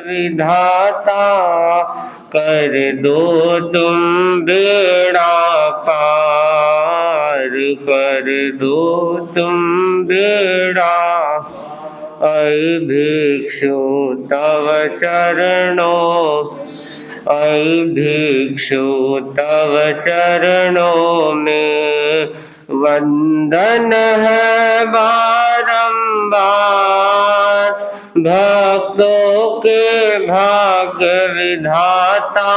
विधाता कर दो तुम बेड़ा पार, कर दो तुम बेड़ा। ऐ भिक्षु तव चरणों, ऐ भिक्षु तव चरणों में वंदन है बारंबार। भक्तों के भाग्य विधाता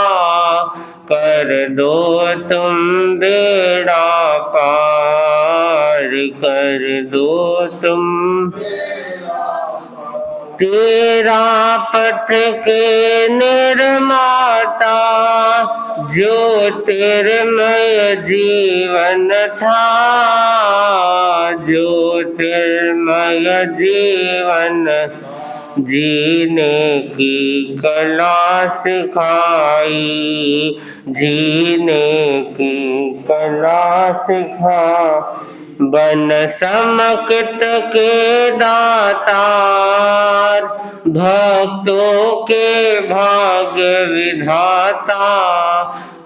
कर दो तुम बेड़ा पार, कर दो तुम। तेरा पथ के निर्माता ज्योतिर्मय जीवन था, ज्योतिर्मय जीवन जीने की कला सिखाई, जीने की कला सिखा। बन समक्त के दातार भक्तों के भाग्य विधाता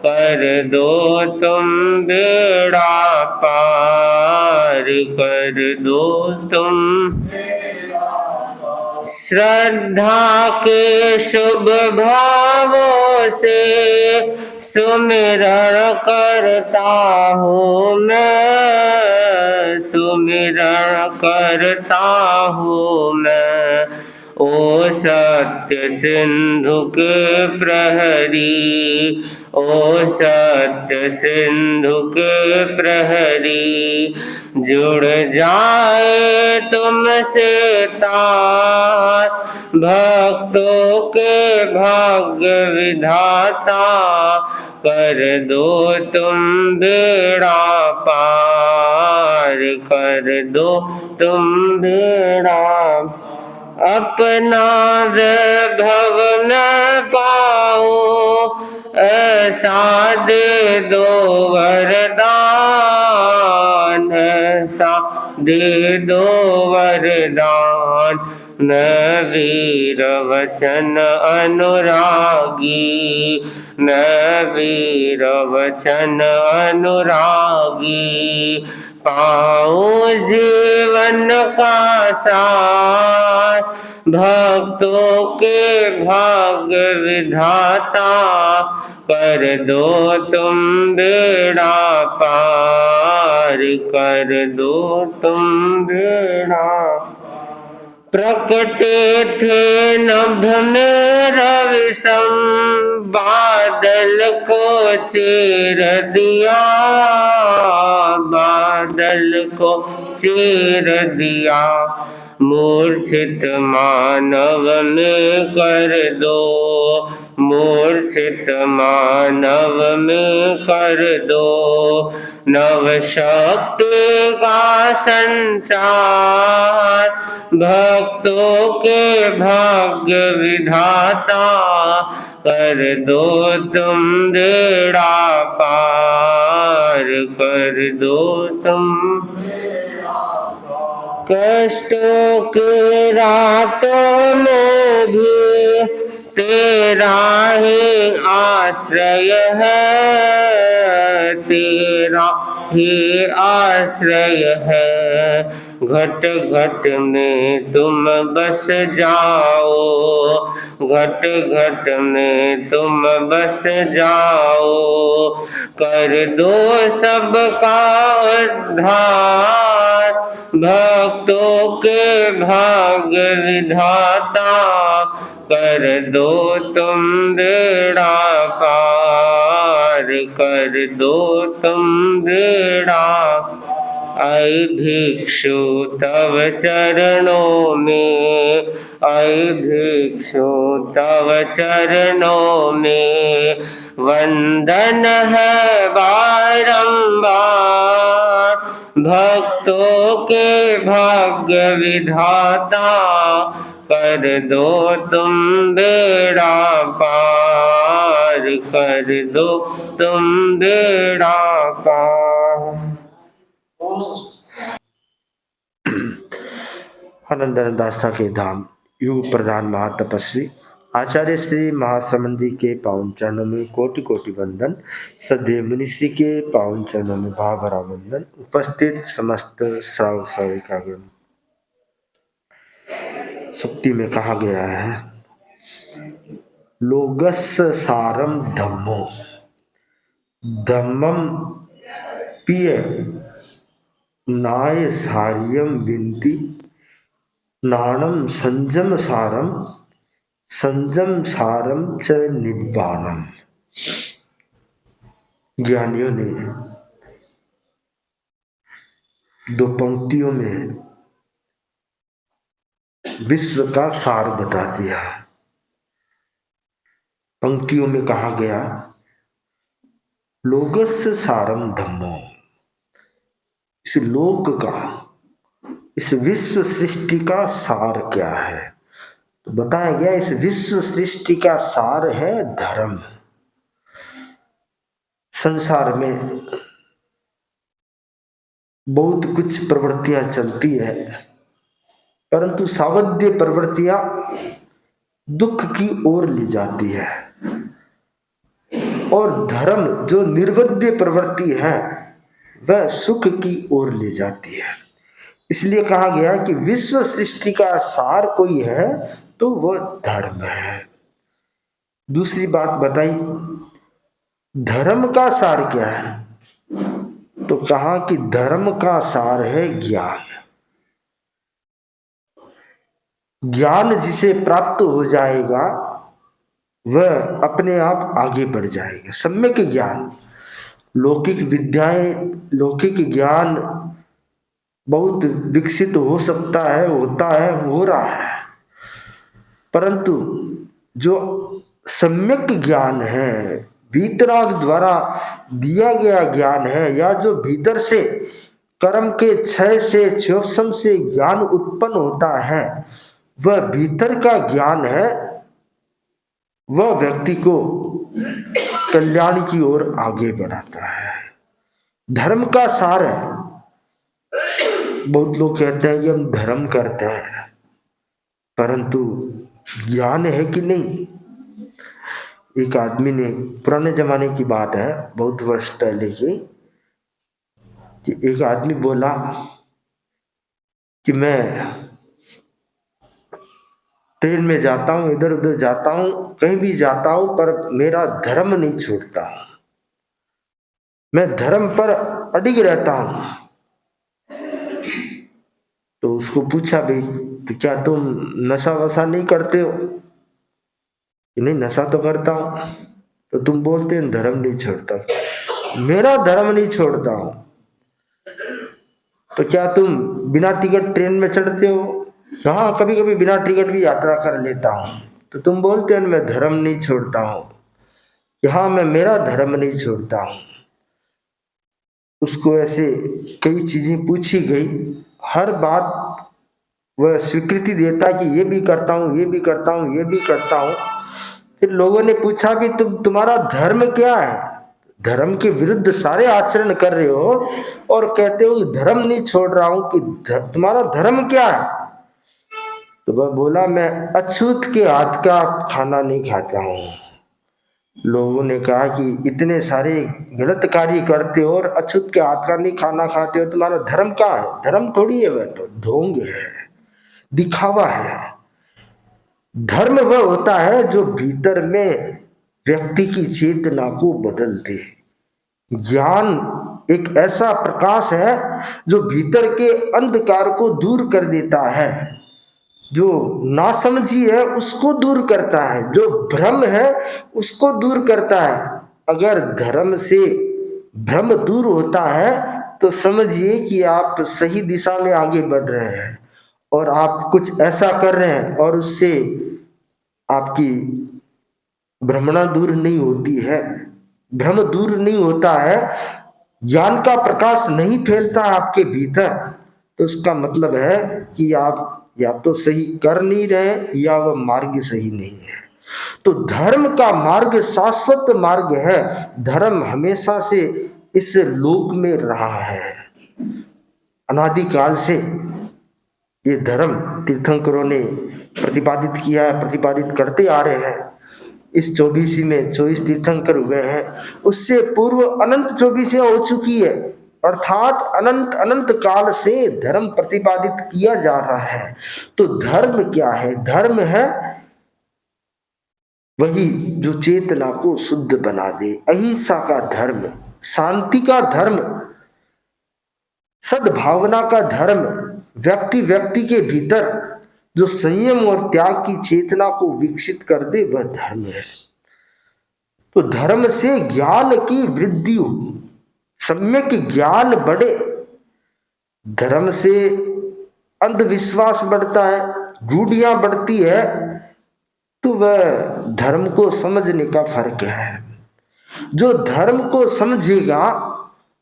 कर दो तुम बेड़ा पार, कर दो तुम। श्रद्धा के शुभ भावों से सुमिरन करता हूँ मैं, सुमिरन करता हूँ मैं। ओ सत्य सिंधु के प्रहरी, ओ सत्य सिंधु के प्रहरी। जुड़ जाए तुमसे तार भक्तों के भाग्य विधाता कर दो तुम बेड़ा पार, कर दो तुम बेड़ा। अपना वैभव न पाऊं ऐसा दे दो वरदान, ऐसा दे दो वरदान। मैं वीर वचन अनुरागी, मैं वीर वचन अनुरागी। पाऊं जीवन का सार भक्तों के भाग्य विधाता कर दो तुम बेड़ा पार, कर दो तुम बेड़ा। प्रकटे थे नभ में रविशम बादल को चीर दिया, बादल को चीर दिया। मूर्छित मानव में कर दो, मूर्छित मानव में कर दो नव शक्ति का संचार। भक्तों के भाग्य विधाता कर दो तुम बेड़ा पार, कर दो तुम। कष्टों के रातों में भी तेरा ही आश्रय है, तेरा ही आश्रय है। घट घट में तुम बस जाओ, घट घट में तुम बस जाओ। कर दो सबका उद्धार भक्तों के भाग्य विधाता कर दो तुम बेड़ा पार, कर दो तुम बेड़ा। ऐ भिक्षु तव चरणों में, ऐ भिक्षु तव चरणों में वंदन है बारंबार। भक्तों के भाग्य विधाता कर दो तुम बेड़ा पार, कर दो तुम बेड़ा पार। आनंदानंद दास के धाम युग प्रधान महातपस्वी आचार्य श्री महाश्रमण जी के पावन चरणों में कोटि कोटि वंदन। सदैव मुनिश्री के पावन चरणों में भाव भरा वंदन। उपस्थित समस्त श्राव श्राविकागण। सुक्ति में कहा गया है, लोगस्य सारम धम्मो, धम्मम पिय नाय सार्यम विनती, नाणम संजम सारम, संजम सारम च निब्बाणम। ज्ञानियों ने दो पंक्तियों में विश्व का सार बता दिया। पंक्तियों में कहा गया, लोगस्य सारम धम्मो, इस लोक का, इस विश्व सृष्टि का सार क्या है? तो बताया गया इस विश्व सृष्टि का सार है धर्म। संसार में बहुत कुछ प्रवृत्तियां चलती है, परंतु सावध्य प्रवृत्तियां दुख की ओर ले जाती है, और धर्म जो निर्वध्य प्रवृत्ति है वह सुख की ओर ले जाती है। इसलिए कहा गया कि विश्व सृष्टि का सार कोई है तो वह धर्म है। दूसरी बात बताई, धर्म का सार क्या है? तो कहा कि धर्म का सार है ज्ञान। ज्ञान जिसे प्राप्त हो जाएगा वह अपने आप आगे बढ़ जाएगा। सम्यक ज्ञान, लौकिक विद्याएं, लौकिक ज्ञान बहुत विकसित हो सकता है, होता है, हो रहा है, परंतु जो सम्यक ज्ञान है, वीतराग द्वारा दिया गया ज्ञान है, या जो भीतर से कर्म के क्षय से, क्षयोक्षम से ज्ञान उत्पन्न होता है, वह भीतर का ज्ञान है, वह व्यक्ति को कल्याण की ओर आगे बढ़ाता है। धर्म का सार है। बहुत लोग कहते हैं कि हम धर्म करते हैं, परंतु ज्ञान है कि नहीं? एक आदमी ने, पुराने जमाने की बात है, बहुत वर्ष पहले की, कि एक आदमी बोला कि मैं ट्रेन में जाता हूं, इधर उधर जाता हूं, कहीं भी जाता हूं, पर मेरा धर्म नहीं छूटता, मैं धर्म पर अडिग रहता हूं। तो उसको पूछा, भाई तो क्या तुम नशा वशा नहीं करते हो? नहीं, नशा तो करता हूं। तो तुम बोलते हैं धर्म नहीं छोड़ता। मेरा धर्म नहीं छोड़ता हूं। तो क्या तुम बिना टिकट ट्रेन में चढ़ते हो? हाँ, कभी कभी बिना टिकट की यात्रा कर लेता हूं। तो तुम बोलते हैं मैं धर्म नहीं छोड़ता हूं। हाँ, मैं मेरा धर्म नहीं छोड़ता हूं। उसको ऐसे कई चीजें पूछी गई, हर बात वह स्वीकृति देता कि ये भी करता हूं, ये भी करता हूं, ये भी करता हूं। फिर लोगों ने पूछा भी तुम्हारा धर्म क्या है? धर्म के विरुद्ध सारे आचरण कर रहे हो और कहते हो धर्म नहीं छोड़ रहा हूं, कि तुम्हारा धर्म क्या है? तो वह बोला, मैं अछूत के हाथ का खाना नहीं खाता हूं। लोगों ने कहा कि इतने सारे गलत कार्य करते हो और अछूत के हाथ का नहीं खाना खाते हो, तुम्हारा धर्म क्या है? धर्म थोड़ी है, वह तो ढोंग है, दिखावा है। धर्म वह होता है जो भीतर में व्यक्ति की चेतना को बदल दे। ज्ञान एक ऐसा प्रकाश है जो भीतर के अंधकार को दूर कर देता है, जो नासमझी है उसको दूर करता है, जो भ्रम है उसको दूर करता है। अगर धर्म से भ्रम दूर होता है तो समझिए कि आप सही दिशा में आगे बढ़ रहे हैं, और आप कुछ ऐसा कर रहे हैं और उससे आपकी भ्रमणा दूर नहीं होती है, भ्रम दूर नहीं होता है, ज्ञान का प्रकाश नहीं फैलता आपके भीतर, तो उसका मतलब है कि आप या तो सही कर नहीं रहे या वह मार्ग सही नहीं है। तो धर्म का मार्ग शाश्वत मार्ग है। धर्म हमेशा से इस लोक में रहा है, अनादिकाल से। ये धर्म तीर्थंकरों ने प्रतिपादित किया है, प्रतिपादित करते आ रहे हैं। इस 24 में 24 तीर्थंकर हुए हैं, उससे पूर्व अनंत 24 हो चुकी है, अर्थात अनंत अनंत काल से धर्म प्रतिपादित किया जा रहा है। तो धर्म क्या है? धर्म है वही जो चेतना को शुद्ध बना दे, अहिंसा का धर्म, शांति का धर्म, सद्भावना का धर्म, व्यक्ति व्यक्ति के भीतर जो संयम और त्याग की चेतना को विकसित कर दे, वह धर्म है। तो धर्म से ज्ञान की वृद्धि हो, सम्यक ज्ञान बढ़े, धर्म से अंधविश्वास बढ़ता है, रूढ़ियां बढ़ती है, तो वह धर्म को समझने का फर्क है। जो धर्म को समझेगा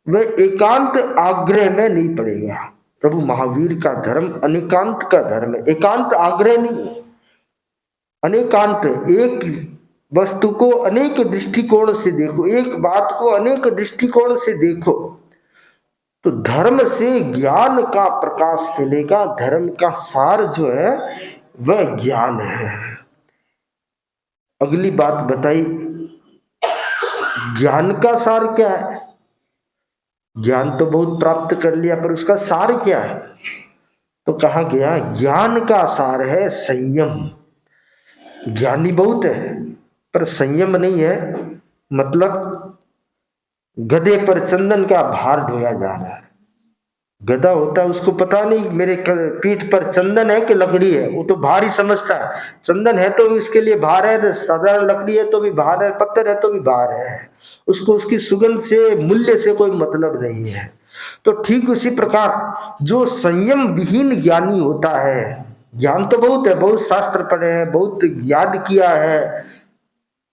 वह एकांत आग्रह में नहीं पड़ेगा। प्रभु महावीर का धर्म अनेकांत का धर्म है, एकांत आग्रह नहीं है, अनेकांत। एक वस्तु को अनेक दृष्टिकोण से देखो, एक बात को अनेक दृष्टिकोण से देखो, तो धर्म से ज्ञान का प्रकाश फैलेगा। धर्म का सार जो है वह ज्ञान है। अगली बात बताई, ज्ञान का सार क्या है? ज्ञान तो बहुत प्राप्त कर लिया, पर उसका सार क्या है? तो कहा गया ज्ञान का सार है संयम। ज्ञानी बहुत है पर संयम नहीं है, मतलब गधे पर चंदन का भार ढोया जा रहा है। गधा होता है, उसको पता नहीं मेरे पीठ पर चंदन है कि लकड़ी है, वो तो भार ही समझता है। चंदन है तो इसके लिए भार है, साधारण लकड़ी है तो भी भार है, पत्थर है तो भी भार है, उसको उसकी सुगंध से, मूल्य से कोई मतलब नहीं है। तो ठीक उसी प्रकार जो संयम विहीन ज्ञानी होता है, ज्ञान तो बहुत है, बहुत शास्त्र पढ़े हैं, बहुत याद किया है,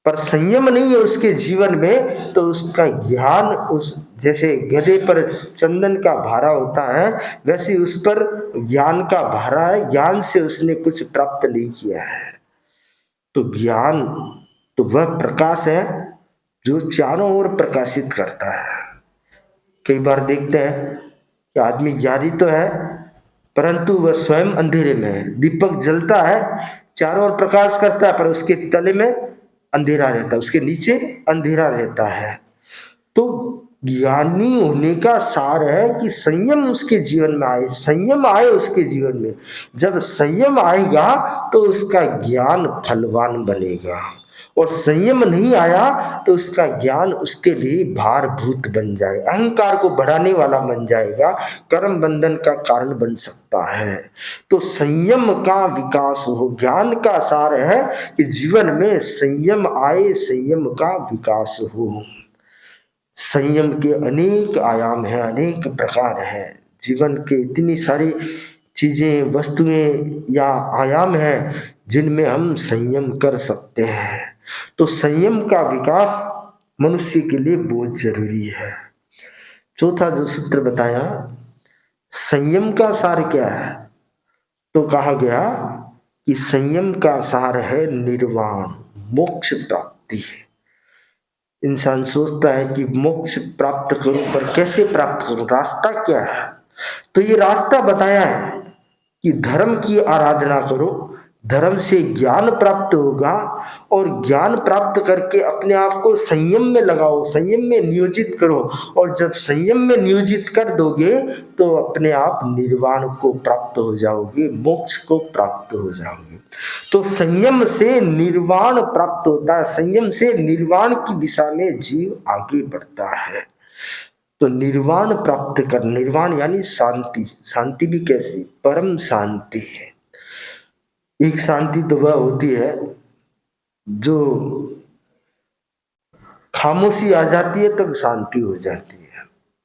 पर संयम नहीं है उसके जीवन में, तो उसका ज्ञान उस जैसे गधे पर चंदन का भारा होता है, वैसे उस पर ज्ञान का भारा है, ज्ञान से उसने कुछ प्राप्त नहीं किया है। तो ज्ञान तो वह प्रकाश है जो चारों ओर प्रकाशित करता है। कई बार देखते हैं कि आदमी ज्ञानी तो है परंतु वह स्वयं अंधेरे में है। दीपक जलता है, चारों ओर प्रकाश करता है, पर उसके तले में अंधेरा रहता है, उसके नीचे अंधेरा रहता है। तो ज्ञानी होने का सार है कि संयम उसके जीवन में आए, संयम आए उसके जीवन में। जब संयम आएगा तो उसका ज्ञान फलवान बनेगा, और संयम नहीं आया तो उसका ज्ञान उसके लिए भारभूत बन जाए, अहंकार को बढ़ाने वाला बन जाएगा, कर्म बंधन का कारण बन सकता है। तो संयम का विकास हो, ज्ञान का सार है कि जीवन में संयम आए, संयम का विकास हो। संयम के अनेक आयाम हैं, अनेक प्रकार हैं। जीवन के इतनी सारी चीजें, वस्तुएं या आयाम हैं जिनमें हम संयम कर सकते हैं। तो संयम का विकास मनुष्य के लिए बहुत जरूरी है। चौथा जो सूत्र बताया, संयम का सार क्या है? तो कहा गया कि संयम का सार है निर्वाण, मोक्ष प्राप्ति है। इंसान सोचता है कि मोक्ष प्राप्त करूं, पर कैसे प्राप्त करूं, रास्ता क्या है? तो ये रास्ता बताया है कि धर्म की आराधना करो, धर्म से ज्ञान प्राप्त होगा, और ज्ञान प्राप्त करके अपने आप को संयम में लगाओ, संयम में नियोजित करो, और जब संयम में नियोजित कर दोगे तो अपने आप निर्वाण को प्राप्त हो जाओगे, मोक्ष को प्राप्त हो जाओगे। तो संयम से निर्वाण प्राप्त होता है, संयम से निर्वाण की दिशा में जीव आगे बढ़ता है। तो निर्वाण प्राप्त कर, निर्वाण यानी शांति। शांति भी कैसी? परम शांति है। एक शांति तो वह होती है जो खामोशी आ जाती है तब शांति हो जाती है,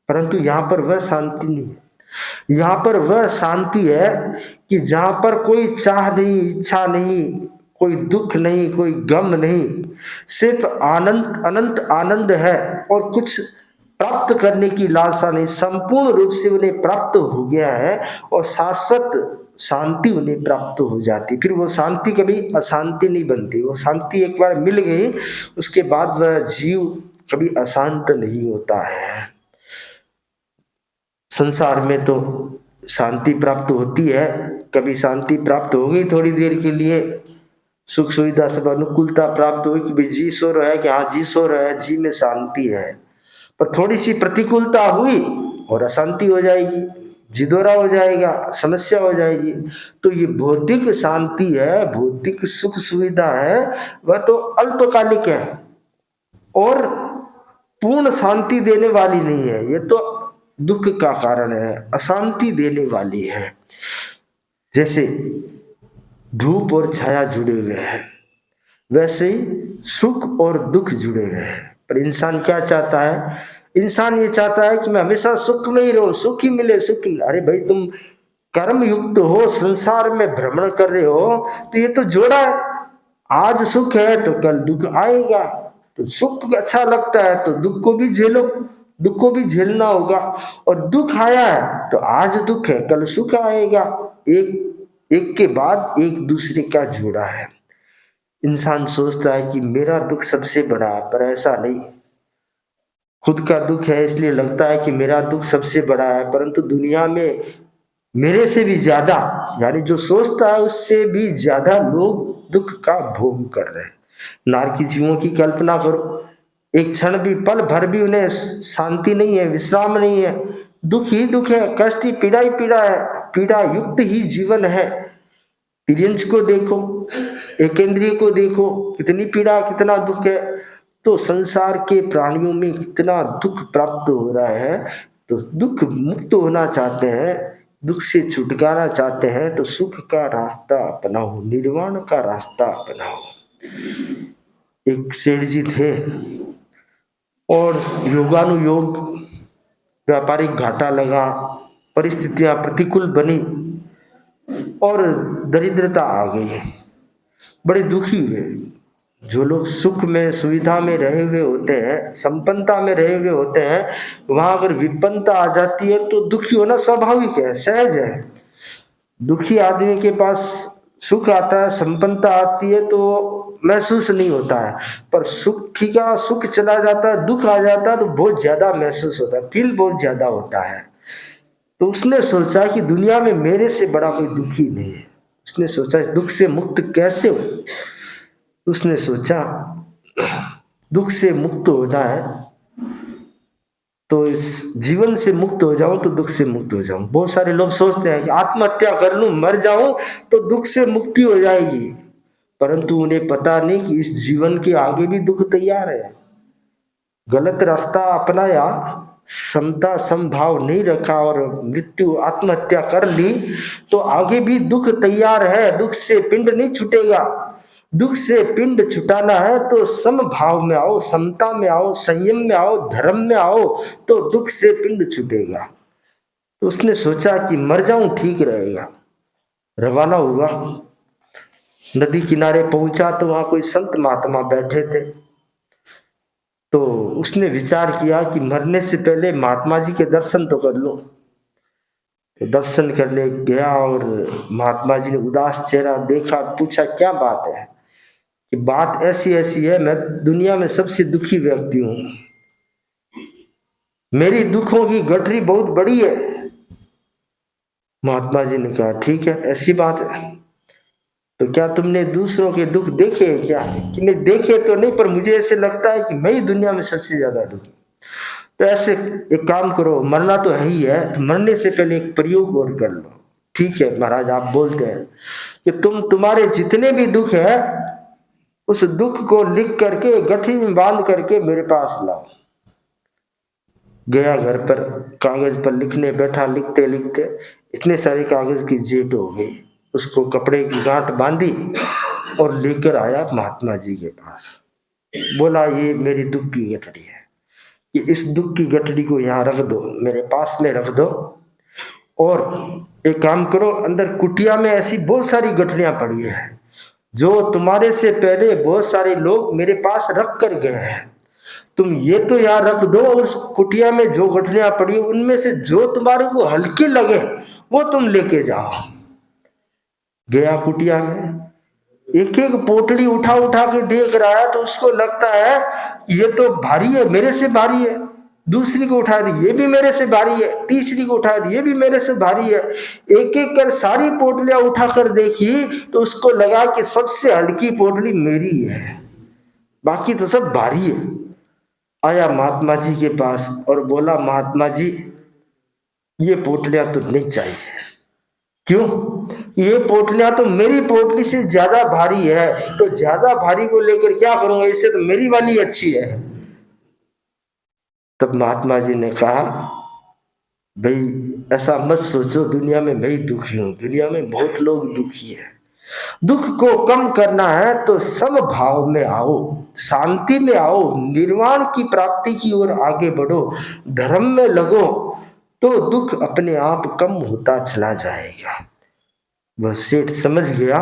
परंतु यहाँ पर वह शांति नहीं है। यहाँ पर वह शांति है कि जहाँ पर कोई चाह नहीं, इच्छा नहीं, कोई दुख नहीं, कोई गम नहीं, सिर्फ आनंद, अनंत आनंद है, और कुछ प्राप्त करने की लालसा नहीं, संपूर्ण रूप से उन्हें प्राप्त हो गया है, और शाश्वत शांति उन्हें प्राप्त हो जाती। फिर वो शांति कभी अशांति नहीं बनती। वो शांति एक बार मिल गई, उसके बाद वह जीव कभी अशांत नहीं होता है। संसार में तो शांति प्राप्त होती है कभी शांति प्राप्त हो गई थोड़ी देर के लिए, सुख सुविधा सब अनुकूलता प्राप्त हुई कि भाई जी सो रहा है, कि हाँ जी सो रहा है, जी में शांति है। पर थोड़ी सी प्रतिकूलता हुई और अशांति हो जाएगी, जिदोरा हो जाएगा, समस्या हो जाएगी। तो ये भौतिक शांति है, भौतिक सुख सुविधा है, वह तो अल्पकालिक है और पूर्ण शांति देने वाली नहीं है। ये तो दुख का कारण है, अशांति देने वाली है। जैसे धूप और छाया जुड़े हुए हैं, वैसे ही सुख और दुख जुड़े हुए हैं। पर इंसान क्या चाहता है? इंसान ये चाहता है कि मैं हमेशा सुख में ही रहूं, सुख ही मिले, सुख ही मिले। अरे भाई, तुम कर्म युक्त हो, संसार में भ्रमण कर रहे हो, तो ये तो जोड़ा है। आज सुख है तो कल दुख आएगा। तो सुख अच्छा लगता है तो दुख को भी झेलो, दुख को भी झेलना होगा। और दुख आया है तो आज दुख है, कल सुख आएगा। एक के बाद एक दूसरे का जोड़ा है। इंसान सोचता है कि मेरा दुख सबसे बड़ा है, पर ऐसा नहीं। खुद का दुख है इसलिए लगता है कि मेरा दुख सबसे बड़ा है, परंतु दुनिया में मेरे से भी ज्यादा, यानी जो सोचता है उससे भी ज्यादा लोग दुख का भोग कर रहे हैं। नारकी जीवों की कल्पना करो, एक क्षण भी, पल भर भी उन्हें शांति नहीं है, विश्राम नहीं है, दुख ही दुख है, कष्ट ही पीड़ा है, पीड़ा युक्त ही जीवन है। तिर्यंच को देखो, एकेंद्रिय को देखो, कितनी पीड़ा, कितना दुख है। तो संसार के प्राणियों में कितना दुख प्राप्त हो रहा है। तो दुख मुक्त होना चाहते हैं, दुख से छुटकारा चाहते हैं, तो सुख का रास्ता अपनाओ, निर्वाण का रास्ता अपनाओ। एक सेठ जी थे और योगानुयोग व्यापारिक घाटा लगा, परिस्थितियां प्रतिकूल बनी और दरिद्रता आ गई। बड़े दुखी हुए। जो लोग सुख में, सुविधा में रहे हुए होते हैं, संपन्नता में रहे हुए होते हैं, वहां अगर विपन्नता आ जाती है तो दुखी होना स्वाभाविक है, सहज है। दुखी आदमी के पास सुख आता है, संपन्नता आती है तो महसूस नहीं होता है। पर सुखी का सुख चला जाता है, दुख आ जाता है तो बहुत ज्यादा महसूस होता है, फील बहुत ज्यादा होता है। तो उसने सोचा कि दुनिया में मेरे से बड़ा कोई दुखी नहीं है। उसने सोचा दुख से मुक्त कैसे हो। उसने सोचा दुख से मुक्त होना है तो इस जीवन से मुक्त हो जाऊं तो दुख से मुक्त हो जाऊं। बहुत सारे लोग सोचते हैं कि आत्महत्या कर लूं, मर जाऊं तो दुख से मुक्ति हो जाएगी, परंतु उन्हें पता नहीं कि इस जीवन के आगे भी दुख तैयार है। गलत रास्ता अपनाया, समता समभाव नहीं रखा और मृत्यु, आत्महत्या कर ली तो आगे भी दुख तैयार है। दुख से पिंड नहीं छूटेगा। दुख से पिंड छुटाना है तो समभाव में आओ, समता में आओ, संयम में आओ, धर्म में आओ, तो दुख से पिंड छूटेगा। तो उसने सोचा कि मर जाऊं ठीक रहेगा। रवाना हुआ, नदी किनारे पहुंचा तो वहां कोई संत महात्मा बैठे थे। तो उसने विचार किया कि मरने से पहले महात्मा जी के दर्शन तो कर लो। तो दर्शन करने गया और महात्मा जी ने उदास चेहरा देखा, पूछा क्या बात है? कि बात ऐसी ऐसी है, मैं दुनिया में सबसे दुखी व्यक्ति हूं, मेरी दुखों की गठरी बहुत बड़ी है। महात्मा जी ने कहा ठीक है, ऐसी बात है तो क्या तुमने दूसरों के दुख देखे हैं क्या? कि नहीं देखे तो नहीं, पर मुझे ऐसे लगता है कि मैं ही दुनिया में सबसे ज्यादा दुखी। तो ऐसे एक काम करो, मरना तो है ही है, तो मरने से पहले एक प्रयोग और कर लो। ठीक है महाराज, आप बोलते हैं कि तुम्हारे जितने भी दुख है उस दुख को लिख करके गठरी में बांध करके मेरे पास लाओ। गया घर पर, कागज पर लिखने बैठा, लिखते लिखते इतने सारे कागज की जेट हो गई। उसको कपड़े की गांठ बांधी और लेकर आया महात्मा जी के पास। बोला ये मेरी दुख की गठड़ी है, कि इस दुख की गठड़ी को यहाँ रख दो, मेरे पास में रख दो। और एक काम करो, अंदर कुटिया में ऐसी बहुत सारी गठड़ियां पड़ी है जो तुम्हारे से पहले बहुत सारे लोग मेरे पास रख कर गए हैं। तुम ये तो यहाँ रख दो, उस कुटिया में जो गठड़ियां पड़ी है उनमें से जो तुम्हारे को हल्की लगे वो तुम लेके जाओ। गया कुटिया में, एक एक पोटली उठा उठा के देख रहा है तो उसको लगता है ये तो भारी है, मेरे से भारी है। दूसरी को उठा दी, ये भी मेरे से भारी है, तीसरी को उठा दी, ये भी मेरे से भारी है। एक एक कर सारी पोटलियां उठाकर देखी तो उसको लगा कि सबसे हल्की पोटली मेरी है, बाकी तो सब भारी है। आया महात्मा जी के पास और बोला, महात्मा जी ये पोटलियां तो नहीं चाहिए। क्यों? ये पोटलियां तो मेरी पोटली से ज्यादा भारी है, तो ज्यादा भारी को लेकर क्या करूंगा, इससे तो मेरी वाली अच्छी है। तब महात्मा जी ने कहा, भाई ऐसा मत सोचो, दुनिया में मैं ही दुखी हूं, दुनिया में बहुत लोग दुखी है। दुख को कम करना है तो समभाव में आओ, शांति में आओ, निर्वाण की प्राप्ति की ओर आगे बढ़ो, धर्म में लगो, तो दुख अपने आप कम होता चला जाएगा। वह सेठ समझ गया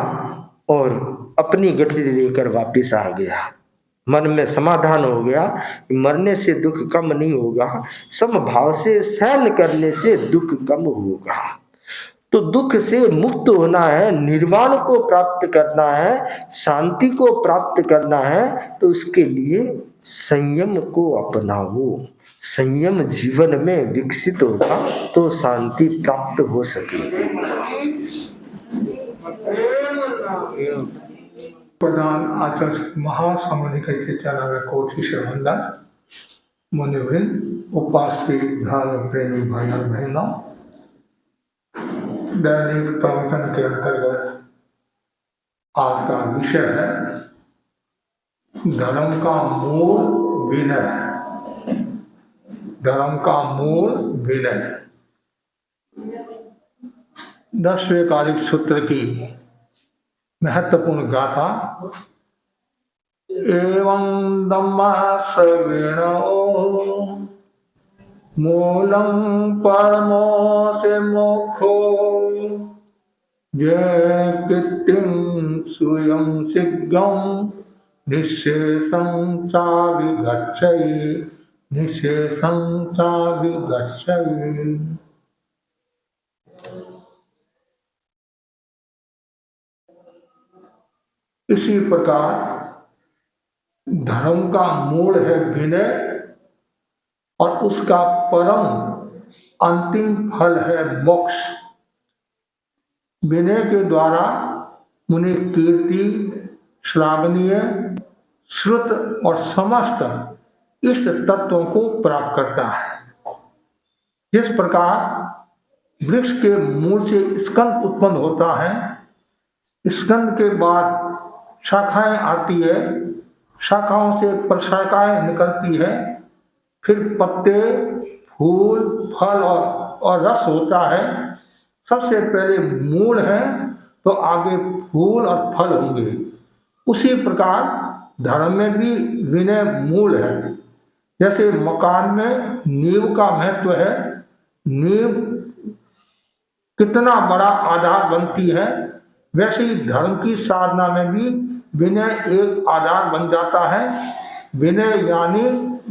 और अपनी गठरी लेकर वापिस आ गया। मन में समाधान हो गया कि मरने से दुख कम नहीं होगा, समभाव से सहन करने से दुख कम होगा। तो दुख से मुक्त होना है, निर्वाण को प्राप्त करना है, शांति को प्राप्त करना है, तो उसके लिए संयम को अपनाओ। संयम जीवन में विकसित होगा तो शांति प्राप्त हो सकेगी। प्रधान आचार्य महासामाजिक चैतन्य कोटि से वंदन। मुनिवृंद, उपास्य धर्म प्रेमी भाई और बहनों, दैनिक प्रवचन के अंतर्गत आज का विषय है धर्म का मूल विनय। धर्म का मूल विनय। 10वें कालिक सूत्र की महत्वपूर्ण गाथा। एवं दम्मासविणो मूलम परमो से मोक्षो जैन कृत्रिम स्वयं शीघ्रम निःशेषं चाभिगच्छति निःशेषं चाभिगच्छति। इसी प्रकार धर्म का मूल है विनय और उसका परम अंतिम फल है मोक्ष। विनय के द्वारा मुनि कीर्ति, श्लाघनीय, श्रुत और समस्त इष्ट तत्वों को प्राप्त करता है। जिस प्रकार वृक्ष के मूल से स्कंद उत्पन्न होता है, स्कंद के बाद शाखाएं आती है, शाखाओं से प्रशाखाएं निकलती है, फिर पत्ते, फूल, फल और रस होता है। सबसे पहले मूल है तो आगे फूल और फल होंगे। उसी प्रकार धर्म में भी विनय मूल है। जैसे मकान में नींव का महत्व है, नींव कितना बड़ा आधार बनती है, वैसे ही धर्म की साधना में भी विनय एक आधार बन जाता है। विनय यानी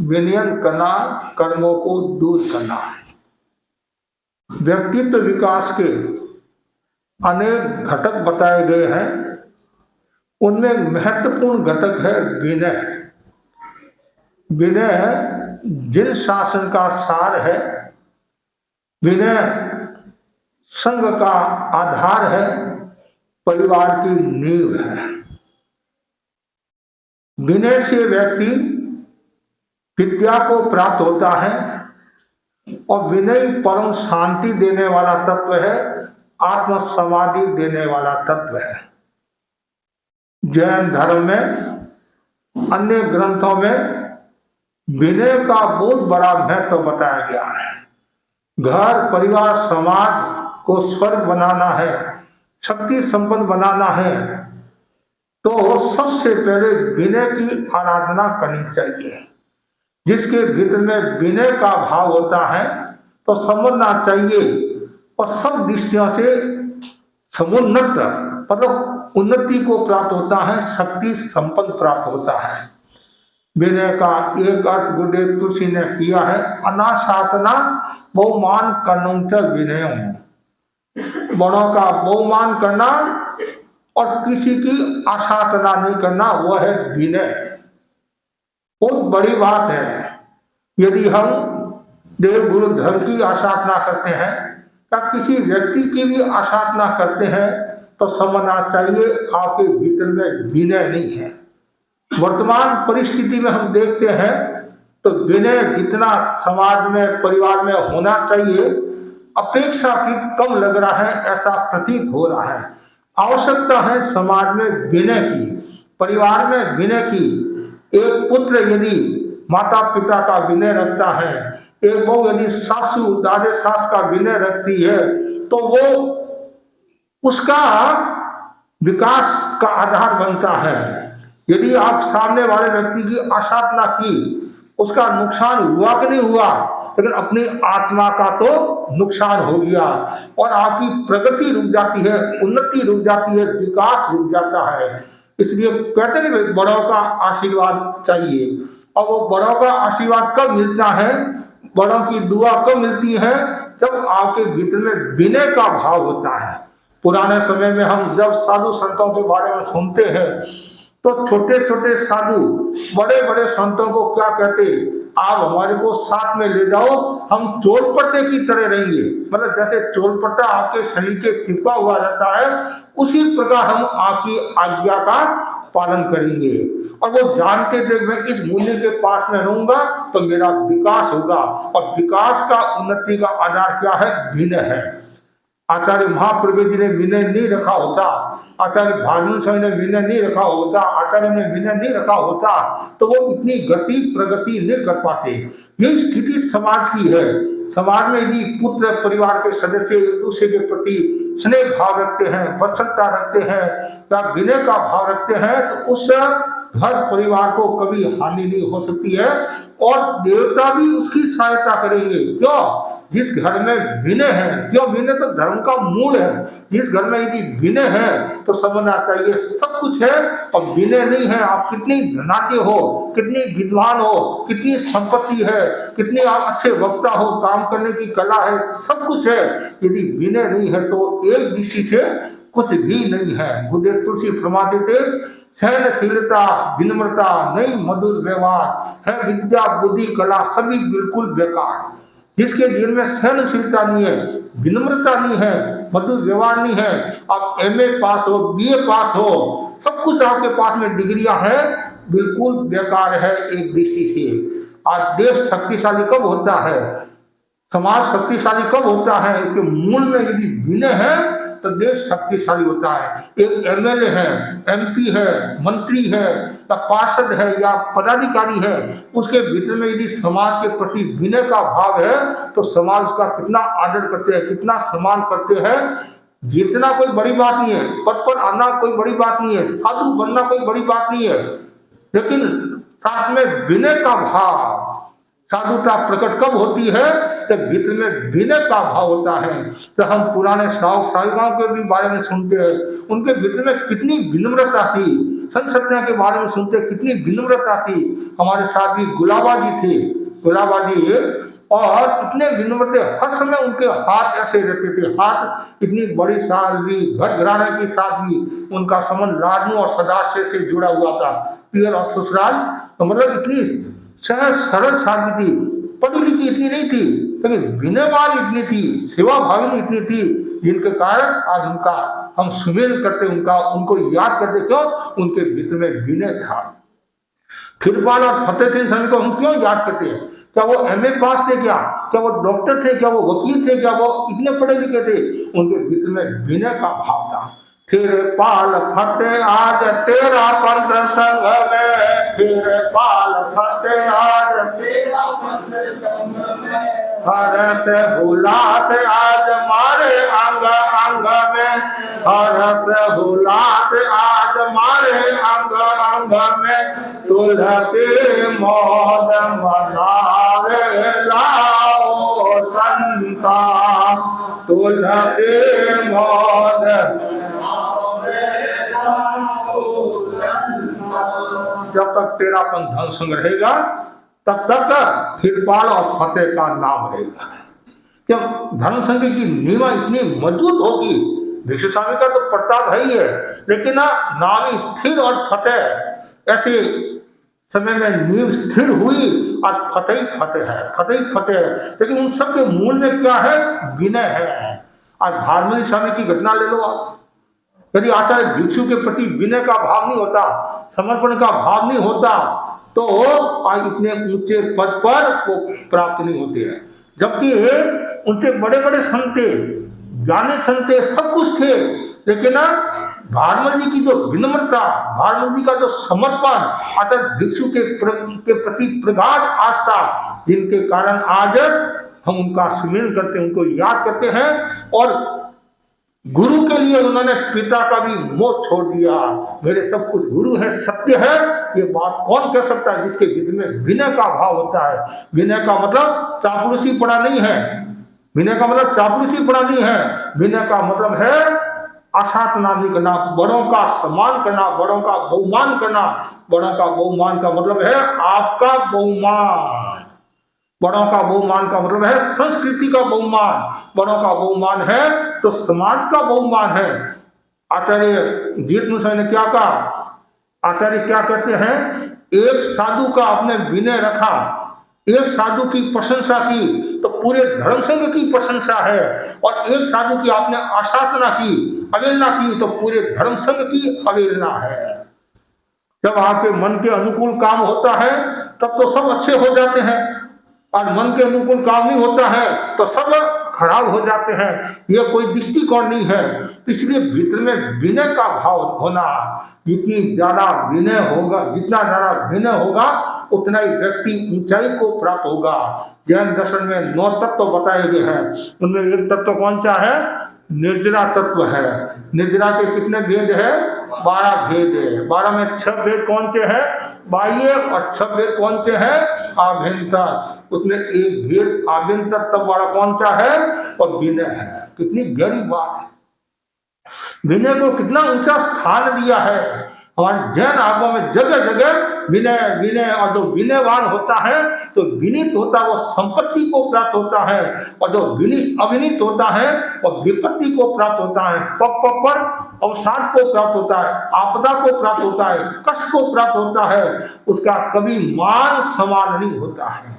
विनयन करना, कर्मों को दूर करना है। व्यक्तित्व विकास के अनेक घटक बताए गए हैं, उनमें महत्वपूर्ण घटक है विनय। विनय जिन शासन का सार है, विनय संघ का आधार है, परिवार की नींव है। विनय से व्यक्ति विद्या को प्राप्त होता है और विनय परम शांति देने वाला तत्व है, आत्म समाधि देने वाला तत्व है। जैन धर्म में अन्य ग्रंथों में विनय का बहुत बड़ा महत्व बताया गया है। घर, परिवार, समाज को स्वर्ग बनाना है, शक्ति संपन्न बनाना है, तो सबसे पहले विनय की आराधना करनी चाहिए। जिसके भीतर में विनय का भाव होता है तो समझना चाहिए और सब दृष्टियों से समुन्नत मतलब उन्नति को प्राप्त होता है, शक्ति संपन्न प्राप्त होता है। विनय का एक अर्थ गुरुदेव तुलसी ने किया है, अनाशातना बहुमान कर्णों च विनय। बड़ों का बहुमान करना और किसी की आशातना नहीं करना, वह है विनय। बहुत बड़ी बात है। यदि हम देव गुरु धर्म की आसाधना करते हैं या किसी व्यक्ति की भी आसाधना करते हैं तो समझना चाहिए आपके भीतर में विनय नहीं है। वर्तमान परिस्थिति में हम देखते हैं तो विनय जितना समाज में परिवार में होना चाहिए अपेक्षाकृत कम लग रहा है, ऐसा प्रतीत हो रहा है। आवश्यकता है समाज में विनय की, परिवार में विनय की। एक पुत्र यदि माता पिता का विनय रखता है, एक बहू यदि सासू दादे सास का विनय रखती है तो वो उसका विकास का आधार बनता है। यदि आप सामने वाले व्यक्ति की आसाधना की, उसका नुकसान हुआ कि नहीं हुआ, लेकिन अपनी आत्मा का तो नुकसान हो गया और आपकी प्रगति रुक जाती है, उन्नति रुक जाती है, विकास रुक जाता है। इसलिए कहते हैं बड़ों का आशीर्वाद चाहिए। और वो बड़ों का आशीर्वाद कब मिलता है, बड़ों की दुआ कब मिलती है, जब आपके भीतर में विनय का भाव होता है। पुराने समय में हम जब साधु संतों के बारे में सुनते हैं तो छोटे छोटे साधु बड़े बड़े संतों को क्या कहते, आप हमारे को साथ में ले जाओ, हम चोरपट्टे की तरह रहेंगे। मतलब जैसे चोरपट्टा आपके शरीर के छिपा हुआ रहता है, उसी प्रकार हम आपकी आज्ञा का पालन करेंगे। और वो जानते थे मैं इस मुनि के पास में रहूंगा तो मेरा विकास होगा। और विकास का उन्नति का आधार क्या है, विनय है। आचार्य महाप्रज्ञ जी ने विनय नहीं रखा होता, आचार्य भानु स्वामी ने विनय नहीं रखा होता, आचार्य ने विनय नहीं रखा होता तो वो इतनी गति प्रगति नहीं कर पाते। ये स्थिति समाज की है। समाज में यदि पुत्र परिवार के सदस्य एक दूसरे के प्रति स्नेह भाव रखते हैं, वत्सलता रखते हैं या विनय का भाव रखते हैं तो उस घर परिवार को कभी हानि नहीं हो सकती है और देवता भी उसकी सहायता करेंगे। क्यों? जिस घर में विनय है, क्यों विनय तो धर्म का मूल है। जिस घर में यदि विनय है तो समझना चाहिए सब कुछ है। और विनय नहीं है, आप कितनी धनाढ्य हो, कितनी विद्वान हो, कितनी संपत्ति है, कितनी आप अच्छे वक्ता हो, काम करने की कला है, सब कुछ है, यदि विनय नहीं है तो एक दृष्टि से कुछ भी नहीं है। गुरुदेव तुलसी फरमाते थे, सहनशीलता विनम्रता नहीं मधुर व्यवहार है, विद्या बुद्धि कला सभी बिल्कुल बेकार। जिसके जीवन में सहनशीलता नहीं है, विनम्रता नहीं है, मधुर व्यवहार नहीं है, आप MA पास हो, BA पास हो, सब कुछ आपके पास में डिग्रियां हैं, बिल्कुल बेकार है एक दृष्टि से। आज देश शक्तिशाली कब होता है, समाज शक्तिशाली कब होता है, उसके मूल में यदि विनय है तो देश शक्तिशाली होता है। एक MLA है, MP है, मंत्री है या पार्षद है या पदाधिकारी है, उसके भीतर में यदि समाज के प्रति विनय का भाव है तो समाज का कितना आदर करते हैं, कितना सम्मान करते हैं। जीतना कोई बड़ी बात नहीं है, पद पर आना कोई बड़ी बात नहीं है, साधु बनना कोई बड़ी बात नहीं है, लेकिन साथ में विनय का भाव। साधुता प्रकट कब होती है, जब भीतर में विनय का भाव होता है। तो हम पुराने श्रावक श्राविकाओं के भी बारे में सुनते हैं, उनके भीतर में कितनी विनम्रता थी। संत सत्या के बारे में सुनते कितनी विनम्रता थी। हमारे साथ भी गुलाबा जी थे, गुलाबा जी, और इतने विनम्र थे, हर समय उनके हाथ ऐसे रहते थे, हाथ इतनी बड़ी सादगी, घर घराने की सादगी, उनका संबंध राजू और सदाशय से जुड़ा हुआ था, पियर और ससुराल। तो मतलब इतनी सहज सरल सादगी थी, पढ़ी लिखी इतनी नहीं थी, लेकिन विनयवान इतनी थी, सेवा भावनी इतनी थी, जिनके कारण आज उनका हम सुमेर करते, उनको याद करते। क्यों? उनके भीतर में विनय था। फिरपाल और फतेह सिंह सैनी को हम क्यों याद करते हैं? क्या वो MA पास थे, क्या वो डॉक्टर थे, क्या वो वकील थे, क्या वो इतने पढ़े लिखे थे? उनके भीतर में विनय का भाव था। फिर पाल फतेह आज तेरा पंथ संग में, फिर पाल फतेह आज तेरा पंथ संग में, हर्ष उल्लास आज मारे अंग अंग में, हर्ष उल्लास आज मारे अंग अंग में, तुलसी मौज मनावे लाओ संता, तुलसी मौज। जब तक तेरा अपन धन संग रहेगा तब तक फिरपाल और फतेह का नाम रहेगा। जब धन संग की नींव इतनी मजबूत होगी, भिक्षु स्वामी का तो प्रताप है ही है, लेकिन नामी फिर और फतेह ऐसे समय में नींव स्थिर हुई और फटे ही फटे है, फटे ही फटे है। लेकिन उन सब के मूल में क्या है? विनय है। आज भारमणि स्वामी की घटना ले लो आप। यदि आचार्य भिक्षु के प्रति विनय का भाव नहीं होता, समर्पण का भाव नहीं होता, तो आज इतने ऊंचे पद पर वो प्राप्त नहीं होते हैं। जबकि उनसे बड़े बड़े संत थे, ज्ञानी संत थे, सब कुछ थे, लेकिन भारमल जी की जो विनम्रता, भारमल जी का जो समर्पण, आचार्य भिक्षु के प्रति प्रगाढ़ आस्था, जिनके कारण आज हम उनका सुमिरन करते हैं, उनको याद करते हैं। और गुरु के लिए उन्होंने पिता का भी मोह छोड़ दिया। मेरे सब कुछ गुरु है, सत्य है, ये बात कौन कह सकता है जिसके हृदय में विनय का भाव होता है। विनय का मतलब चापलूसी पड़ा नहीं है, विनय का मतलब चापलूसी पड़ा नहीं है। विनय का मतलब है असाधना नहीं करना, बड़ों का सम्मान करना, बड़ों का बहुमान करना। बड़ों का बहुमान का मतलब है आपका बहुमान, बड़ों का बहुमान का मतलब है संस्कृति का बहुमान, बड़ों का बहुमान है तो समाज का बहुमान है। आचार्य जीत मुसाई ने क्या कहा? आचार्य क्या कहते हैं? एक साधु का आपने विनय रखा, एक साधु की प्रशंसा की तो पूरे धर्म संघ की प्रशंसा है, और एक साधु की आपने असाधना की, अवहेलना की तो पूरे धर्म संघ की अवहेलना है। जब आपके मन के अनुकूल काम होता है तब तो सब अच्छे हो जाते हैं, और मन के अनुकूल काम नहीं होता है तो सब खराब हो जाते हैं। यह कोई दृष्टिकोण नहीं है। इसलिए भीतर में विनय का भाव होना, जितनी ज्यादा विनय होगा, जितना ज्यादा विनय होगा उतना ही व्यक्ति ऊंचाई को प्राप्त होगा। जैन दर्शन में 9 तत्व बताए गए हैं, उनमें एक तत्व कौन सा है? निर्जरा तत्व है। निर्जरा के कितने भेद है? 12 भेद है। 12 में 6 भेद कौन से है? बाह्य, और 6 भेद कौन से है? आभ्यंतर। उसमें एक भेद आभ्यंतर तत्व वाला कौन सा है? और विनय है। कितनी गहरी बात है, विनय को कितना ऊंचा स्थान दिया है। हमारे जैन आगमों में जगह जगह विनय विनय, और जो विनयवान होता है तो विनीत होता है वो संपत्ति को प्राप्त होता है, और जो अविनीत होता है वो विपत्ति को प्राप्त होता है, पग पग पर अवसाद को प्राप्त होता है, आपदा को प्राप्त होता है, कष्ट को प्राप्त होता है। उसका कभी मान सम्मान नहीं होता है।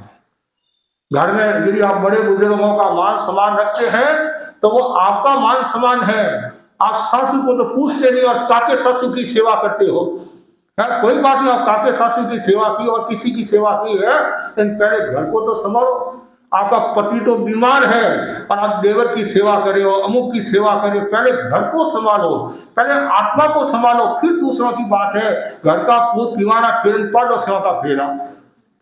घर में यदि आप बड़े बुजुर्गों का मान सम्मान रखते हैं तो वो आपका मान सम्मान है। आप सासू को तो पूछते नहीं और काके सासू की सेवा करते हो, है कोई बात नहीं, आप काके सासू की सेवा की और किसी की सेवा की है, लेकिन पहले घर को तो संभालो। आपका पति तो बीमार है और आप देवर की सेवा करे हो, अमुक की सेवा करे, पहले घर को संभालो, पहले आत्मा को संभालो, फिर दूसरों की बात है। घर का पूत पीवाना फेरन पड़ और सेवा का फेरा,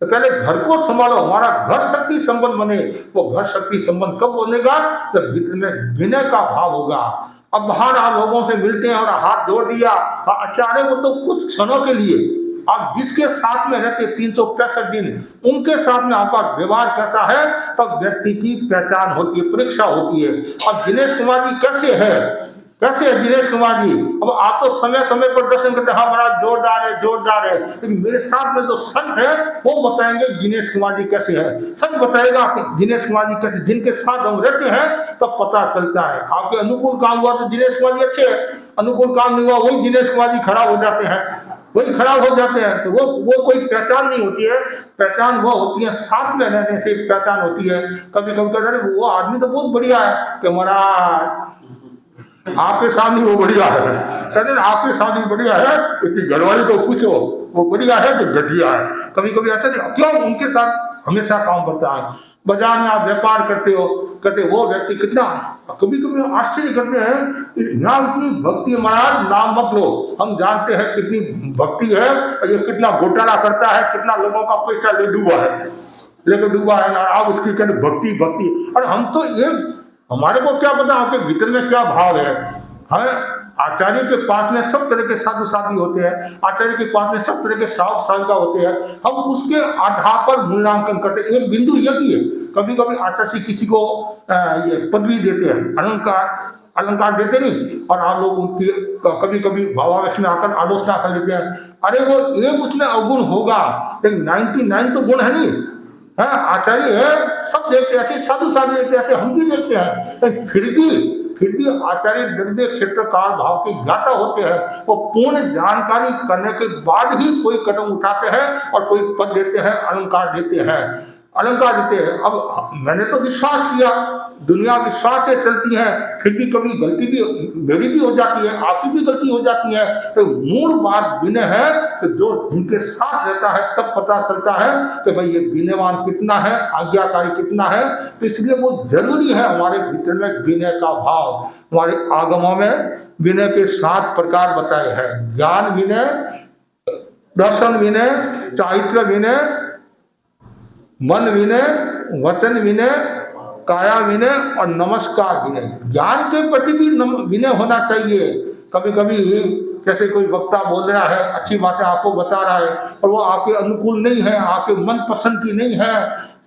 तो पहले घर को संभालो। हमारा घर शक्ति संबंध बने। वो घर शक्ति संबंध कब बनेगा? जब भीतर में विनय का भाव होगा। अब बाहर आप लोगों से मिलते हैं और हाथ जोड़ दिया, अचानक वो तो कुछ क्षणों के लिए, आप जिसके साथ में रहते 365 दिन, उनके साथ में आपका व्यवहार कैसा है तब व्यक्ति की पहचान होती है, परीक्षा होती है। अब दिनेश कुमार जी कैसे है, कैसे है दिनेश कुमार जी? अब आप तो समय समय पर दर्शन करते हैं, हाँ बड़ा जोरदार है, जोरदार है, लेकिन मेरे साथ में जो संत है वो बताएंगे दिनेश कुमार जी कैसे है। संत बताएगा कि दिनेश कुमार जी कैसे, जिनके साथ हम रहते हैं तब पता चलता है। आपके अनुकूल काम हुआ तो दिनेश कुमार जी अच्छे है, अनुकूल काम नहीं हुआ वही दिनेश कुमार जी खराब हो जाते हैं, वही खराब हो जाते हैं। तो वो कोई पहचान नहीं होती है। पहचान वो होती है साथ में रहने से पहचान होती है। कभी कभी कहते हैं वो आदमी तो बहुत बढ़िया है, कि महाराज आपके सामने वो बढ़िया है, कहते हैं आपके सामने बढ़िया है, इसकी घरवाली को पूछो वो बढ़िया है कि घटिया है। कभी कभी ऐसा नहीं, क्यों उनके साथ हमेशा काम करता है। बाजार में आप व्यापार करते हो, कहते वो व्यक्ति कितना, कभी कभी आश्चर्य करते हैं यहाँ इतनी भक्ति है महाराज, नाम मत लो, हम जानते हैं कितनी भक्ति है, ये कितना घोटाला करता है, कितना लोगों का पैसा ले डूबा है ना, आप उसकी कहते भक्ति भक्ति। और हम तो एक, हमारे को क्या पता आपके भीतर में क्या भाव है। हमें आचार्य के पास में सब तरह के साधु साधु होते हैं, आचार्य के पास में सब तरह के श्रावक श्राविका होते हैं, हम उसके आधार पर मूल्यांकन करते हैं। एक बिंदु ये भी है, कभी कभी आचार्य किसी को ये पदवी देते हैं, अलंकार देते नहीं, और आप लोग उनकी कभी कभी भावावेश में आकर आलोचना कर लेते हैं। अरे वो एक उसमें अवगुण होगा, लेकिन 99 तो गुण है नहीं है। आचार्य है, सब देखते हैं ऐसे, साधु साधु देखते हैं ऐसे, हम भी देखते हैं, फिर फिर भी आचार्य द्रव्य क्षेत्र काल भाव के ज्ञाता होते हैं। वो पूर्ण जानकारी करने के बाद ही कोई कदम उठाते हैं और कोई पद देते हैं, अलंकार देते हैं, अलंकार देते हैं। अब मैंने तो विश्वास किया, दुनिया विश्वास से चलती है, फिर भी कभी गलती भी मेरी भी हो जाती है, आपकी भी गलती हो जाती है। तो मूल बात विनय है, तो जो जिनके साथ रहता है तब पता चलता है कि भाई ये विनयवान कितना है, आज्ञाकारी कितना है। तो इसलिए वो जरूरी है हमारे भीतर में विनय का भाव। हमारे आगमों में विनय के 7 प्रकार बताए हैं: ज्ञान विनय, दर्शन विनय, चारित्र विनय, मन विनय, वचन विनय, काया विनय और नमस्कार विनय। ज्ञान के प्रति भी विनय होना चाहिए। कभी कभी जैसे कोई वक्ता बोल रहा है, अच्छी बातें आपको बता रहा है और वो आपके अनुकूल नहीं है, आपके मन पसंद की नहीं है,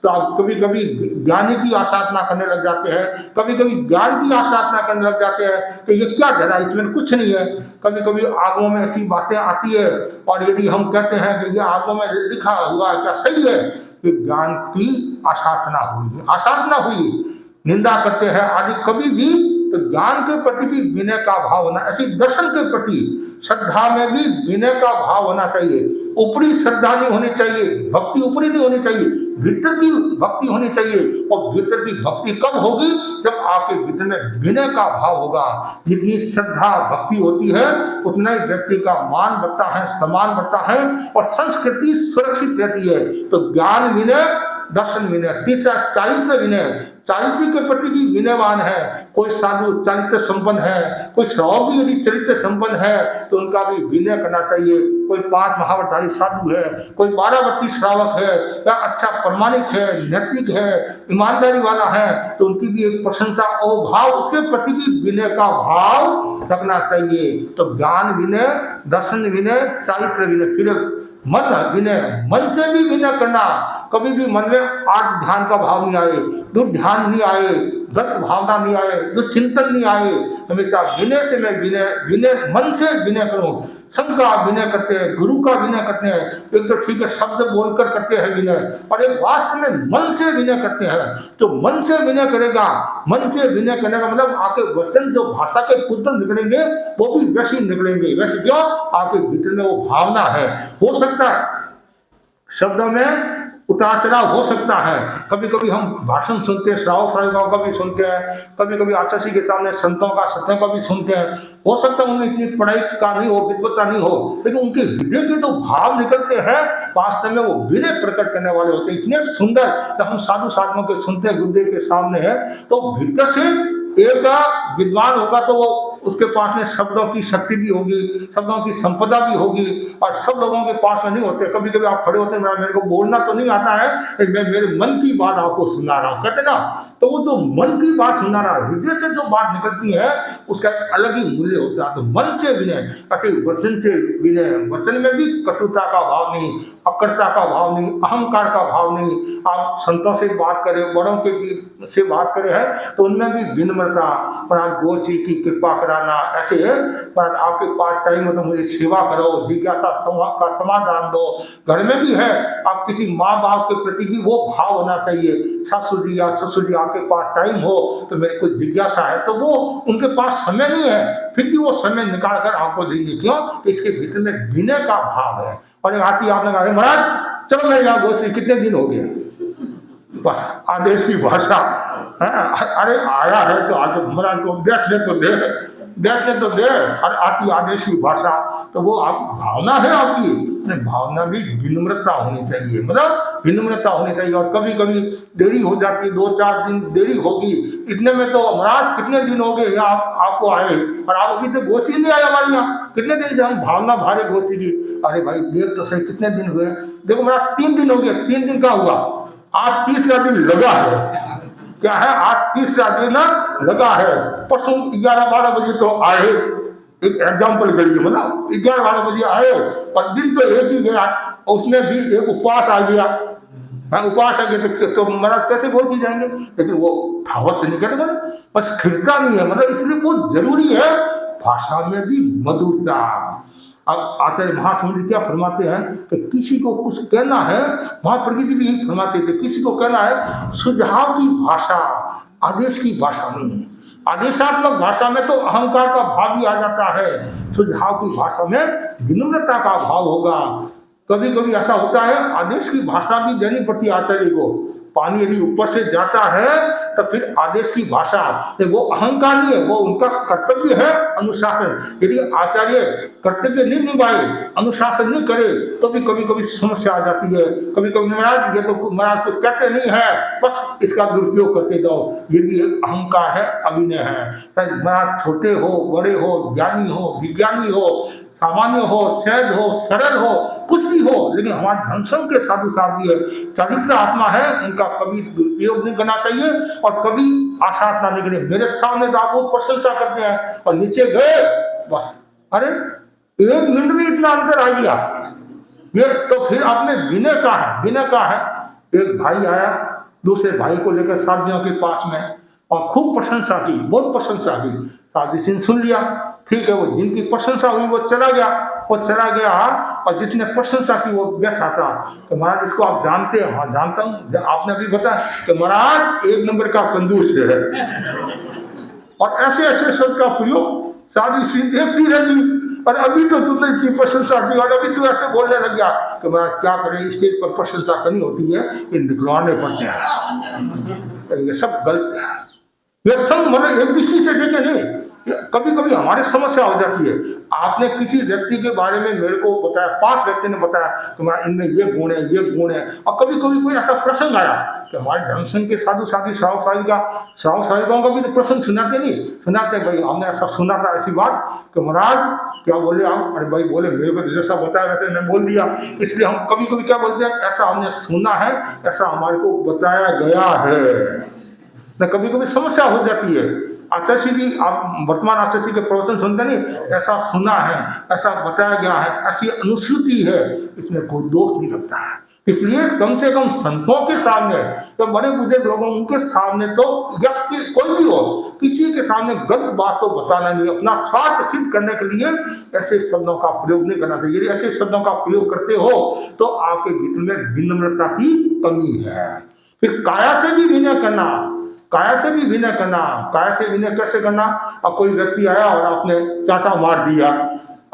तो आप कभी कभी ज्ञानी की आसाधना करने लग जाते हैं, कभी कभी ज्ञान की आसाधना करने लग जाते हैं कि ये क्या धरा, इसमें कुछ नहीं है। कभी कभी आगमों में ऐसी बातें आती है और यदि हम कहते हैं कि ये आगमों में लिखा हुआ है क्या सही है, कि ज्ञान की आसाधना हुई, निंदा करते हैं आदि, कभी भी तो ज्ञान के प्रति भी विनय का भाव होना। ऐसी दर्शन के प्रति श्रद्धा में भी विनय का भाव होना चाहिए। ऊपरी श्रद्धा नहीं होनी चाहिए, भक्ति ऊपरी नहीं होनी चाहिए, भीतर की भक्ति होनी चाहिए। और भीतर की भक्ति कब होगी, जब आपके भीतर में विनय का भाव होगा। जितनी श्रद्धा भक्ति होती है उतना ही व्यक्ति का मान बढ़ता है, सम्मान बढ़ता है और संस्कृति सुरक्षित रहती है। तो ज्ञान विनय, दर्शन विनय। तीसरा चारित्र विनय, चारित्र के प्रति भी विनयवान है। कोई साधु चरित्र संपन्न है, कोई श्रावक भी यदि चरित्र संपन्न है तो उनका भी विनय करना चाहिए। कोई 5 महावतारी साधु है, कोई 12 श्रावक है, या अच्छा प्रमाणिक है, नैतिक है, ईमानदारी वाला है, तो उनकी भी एक प्रशंसा और भाव, उसके प्रति भी विनय का भाव रखना चाहिए। तो ज्ञान विनय, दर्शन विनय, चारित्र विनय। फिर मन विनय, मन से भी विनय करना। कभी भी मन में आठ ध्यान का भाव नहीं आए, दुर्ध्यान नहीं आए, गलत भावना नहीं आए, दुश्चिंतन नहीं आए। हमेशा विनय से मैं विनय मन से विनय करूं। संघ का विनय करते हैं, गुरु का विनय करते हैं, एक तो ठीक है शब्द बोलकर करते हैं विनय, और एक वास्तव में मन से विनय करते हैं। तो मन से विनय करेगा, मन से विनय करने का मतलब आपके वचन जो भाषा के पुत्र निकलेंगे वो भी वैसे निकलेंगे। वैसे क्यों? आपके भीतर में वो भावना है। हो सकता है शब्दों में उतार चढ़ाव हो सकता है, कभी कभी हम भाषण सुनते हैं, श्रावक श्राविकाओं का भी सुनते हैं, कभी कभी आचार्य के सामने संतों का सत्यों का भी सुनते हैं। हो सकता है उनमें इतनी पढ़ाई का नहीं हो, विद्वत्ता नहीं हो, लेकिन उनके हृदय के जो भाव निकलते हैं वास्तव में वो विनय प्रकट करने वाले होते हैं। इतने सुंदर जब हम साधु साधुओं के सुनते हैं, गुरुदेव के सामने है, तो भीतर से एक विद्वान होगा तो वो उसके पास में शब्दों की शक्ति भी होगी, शब्दों की संपदा भी होगी, और सब लोगों के पास में नहीं होते। कभी कभी आप खड़े होते हैं, मेरे को बोलना तो नहीं आता है, मैं मेरे मन की बात आपको सुना रहा हूँ, कहते ना। तो वो जो मन की बात सुना रहा है, हृदय से जो बात निकलती है उसका एक अलग ही मूल्य होता है। तो मन से विनय, ताकि वचन से विनय, वचन में भी कटुता का भाव नहीं, अकड़ता का भाव नहीं, अहंकार का भाव नहीं। आप संतों से बात करें, बड़ों के से बात करें है तो उनमें भी विनम्रता, पर गोची की कृपा कराना, ऐसे है पर आपके पास टाइम हो तो मुझे सेवा करो, जिज्ञासा का समाधान दो। घर में भी है, आप किसी माँ बाप के प्रति भी वो भाव होना चाहिए। सासू जी या ससुर जी आपके पास टाइम हो तो मेरे को जिज्ञासा है, तो वो उनके पास समय नहीं है, फिर भी वो समय निकाल कर आपको देंगे। क्यों? इसके भीतर में विनय का भाव है। और एक आती आपने कहा महाराज चलो मेरे यहाँ गोत्री, कितने दिन हो गए, बस आदेश की भाषा है। अरे आया है तो आज महाराज को बैठने तो दे, बैठने तो दे, और आती आदेश की भाषा। तो वो आप भावना है आपकी, भावना भी विनम्रता होनी चाहिए, मतलब विनम्रता होनी चाहिए। और कभी कभी देरी हो जाती है, 2-4 दिन देरी होगी, इतने में तो महाराज कितने दिन हो गए यहाँ आपको आए और आप अभी तो गोची नहीं आए हमारे यहाँ, कितने दिन से हम भावना भारे गोची की। अरे भाई देख तो सही, कितने दिन हुए? देखो महाराज 3 दिन हो गए। 3 दिन का हुआ, आज 30वां दिन लगा है। क्या है? आज 30वां दिन लगा है। परसों 11-12 बजे तो आए, एक एग्जाम्पल के लिए, मतलब 11-12 बजे आए और दिन तो एक ही गया, उसमें भी एक उपवास आ गया। उपवास आ गया तो महाराज कैसे बोल जाएंगे? लेकिन वो भावत नहीं कहते, बस स्थिरता नहीं है, मतलब इसलिए बहुत जरूरी है भाषा में भी मधुरता। अब आचार्य महासमुद्र क्या फरमाते हैं कि किसी को कुछ कहना है, महाप्रभु जी भी यही फरमाते थे, किसी को कहना है सुझाव की भाषा, आदेश की भाषा नहीं है। आदेशात्मक भाषा में तो अहंकार का भाव भी आ जाता है, सुझाव की भाषा में विनम्रता का भाव होगा। कभी कभी ऐसा होता है आदेश की भाषा भी देनी पड़ती है आचार्य को। पानी यदि ऊपर से जाता है तो फिर आदेश की भाषा, वो अहंकार नहीं है, वो उनका कर्तव्य है अनुशासन। यदि आचार्य कर्तव्य नहीं निभाए, अनुशासन नहीं करे, तो भी कभी कभी समस्या आ जाती है। कभी कभी महाराज ये तो महाराज कुछ कहते नहीं है, बस इसका दुरुपयोग करते जाओ, ये भी एक अहंकार है, अभिनय है। महाराज छोटे हो, बड़े हो, ज्ञानी हो, विज्ञानी हो, सामान्य हो, सहज हो, सरल हो, कुछ भी हो, लेकिन हमारे ढंग के साधु साधु है, चरित्र आत्मा है, उनका कभी दुरुपयोग नहीं करना चाहिए और कभी आशात लाने के लिए। मेरे सामने तो आप बहुत प्रशंसा करते हैं और नीचे गए बस, अरे 1 मिनट में इतना अंतर आ गया, ये तो फिर आपने विनय का है, विनय का है। एक भाई आया दूसरे भाई को लेकर साधियों के पास में और खूब प्रशंसा की, बहुत प्रशंसा की। साधी सिंह सुन लिया, ठीक है, वो जिनकी प्रशंसा हुई वो चला गया, और जिसने प्रशंसा की वो बैठा था। तो महाराज इसको आप जानते हैं? हाँ जानता हूँ। आपने भी बताया कि महाराज 1 नंबर का कंजूस है। और ऐसे ऐसे शब्द का प्रयोग साधी सिंह देखती रहेगी, और अभी तो तुमने इतनी प्रशंसा की और अभी तो ऐसे बोलने लग गया कि महाराज क्या करें, स्टेज पर प्रशंसा करनी होती है, ये निकलवाने पड़ते हैं। ये सब गलत है, ये सब मतलब एक दृष्टि से देखे नहीं, कभी कभी हमारी समस्या हो जाती है। आपने किसी व्यक्ति के बारे में मेरे को बताया, 5 व्यक्ति ने बताया कि इनमें ये गुण है, ये गुण है, और कभी कभी कोई ऐसा प्रसंग आया कि हमारे ढंग के साधु साधी श्रावक श्राविकाओं का भी तो प्रसंग सुनाते नहीं, सुनाते भाई हमने ऐसा सुना था ऐसी बात कि महाराज क्या बोले आप? अरे भाई बोले मेरे को जैसा बताया वैसे मैं बोल दिया। इसलिए हम कभी कभी क्या बोलते हैं, ऐसा हमने सुना है, ऐसा हमारे को बताया गया है। न कभी कभी समस्या हो जाती है। आचार्य भी, आप वर्तमान आचार्य के प्रवचन सुनते नहीं, ऐसा सुना है, ऐसा बताया गया है, ऐसी अनुश्रुति है, इसमें कोई दोष नहीं लगता है। इसलिए कम से कम संतों के सामने, तो बड़े बुजुर्ग लोगों उनके सामने, तो या कोई भी हो, किसी के सामने गलत बात तो बताना नहीं। अपना स्वार्थ सिद्ध करने के लिए ऐसे शब्दों का प्रयोग नहीं करना चाहिए। यदि ऐसे शब्दों का प्रयोग करते हो तो आपके भीतर में विनम्रता की कमी है। फिर काया से भी विनय करना, काया से भी विनय करना। काया से विनय कैसे करना? अब कोई व्यक्ति आया और आपने चाटा मार दिया,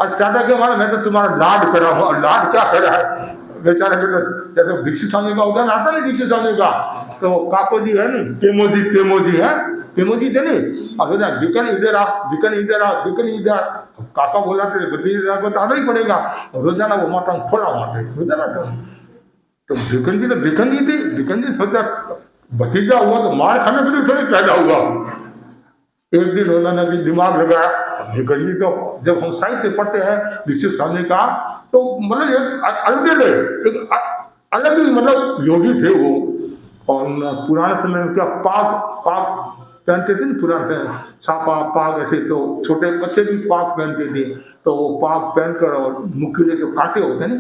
और चाटा के मारा मैं तो तुम्हारा लाड कर रहा हूँ, और लाड क्या कर रहा है बेचारा के, तो जैसे भिक्षु स्वामी का उदाहरण आता है ना, भिक्षु स्वामी का, तो काको जी है ना, पेमोजी है, पेमोजी थे नहीं, अब विकन इधर आ, विकन इधर आ, विकन इधर। काका बोला तो आना ही पड़ेगा, रोजाना वो माता थोड़ा मारते रोजाना। तो विकन जी तो विकन जी थे, विकन जी सोचा भतीजा हुआ तो मार खाने के लिए थोड़ी पैदा हुआ। एक दिन उन्होंने भी दिमाग लगाया, विकन जी तो जब हम साहित्य पढ़ते हैं भिक्षु स्वामी का, तो मतलब एक अलग ही मतलब योगी थे वो। और पुराने समय में क्या पाग पहनते थे ना, पुराने समय सापा पाग, ऐसे तो छोटे बच्चे भी पाग पहनते थे, तो वो पाग पहनकर और मुखिले जो कांटे होते ना,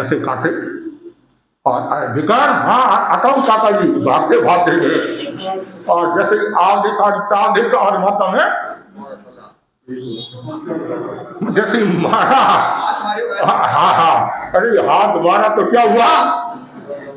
ऐसे कांटे, और विकार, हाँ आता हूँ काका जी, भागते गए, और जैसे आग देखा और माता में जैसे मारा, हाँ, अरे हाथ मारा तो क्या हुआ,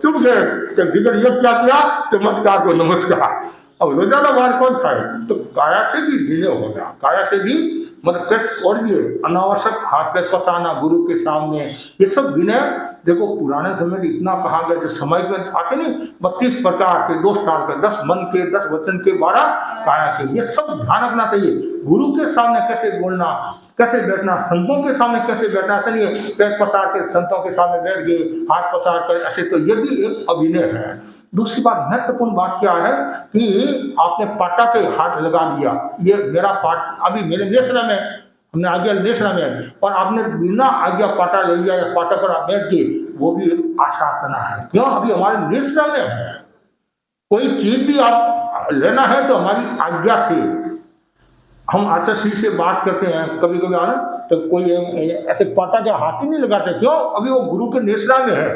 चुप गए। तो विगर ये क्या किया, चमत्कार को नमस्कार। अब रोजाना बार कौन खाए? तो काया से भी विनय होगा, काया से भी मतलब, और भी अनावश्यक हाथ पैर पसाना गुरु के सामने, ये सब विनय। देखो पुराने समय में इतना कहा गया, जो समय में आते नहीं 32 प्रकार के, 2 स्टार के, 10 मन के, 10 वचन के, 12 काया के, ये सब ध्यान रखना चाहिए। गुरु के सामने कैसे बोलना, कैसे बैठना, संतों के सामने कैसे बैठना, चलिए पैर पसार के संतों के सामने बैठ गए, हाथ पसार कर ऐसे, तो ये भी एक अभिनय है। दूसरी बात, महत्वपूर्ण बात क्या है कि आपने पाटा के हाथ लगा दिया, ये मेरा पाठ, अभी मेरे नेशना में हमने आज्ञा नेशना में, और आपने बिना आज्ञा पाटा ले लिया या पाटा पर आप बैठ गए, वो भी एक आशातना है। क्यों? अभी हमारे नेशना में है। कोई चीज भी आप लेना है तो हमारी आज्ञा से। हम आचार्य से बात करते हैं कभी कभी आना, तो कोई ऐसे पाटा के हाथ ही नहीं लगाते। क्यों? अभी वो गुरु के नेशना में है,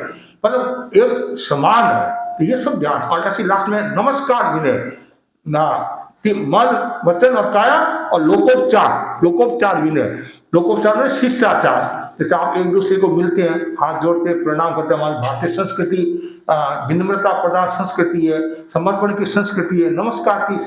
मतलब एक समान है। तो ये सब ध्यान। और ऐसी लास्ट में नमस्कार विनय ना, कि मन वचन और काया और लोकोपचार, लोकोपचार विनय, लोकोपचार में शिष्टाचार। जैसे आप एक दूसरे को मिलते हैं, हाथ जोड़ते प्रणाम करते हैं। हमारी भारतीय संस्कृति विनम्रता प्रधान संस्कृति है, समर्पण की संस्कृति है, नमस्कार की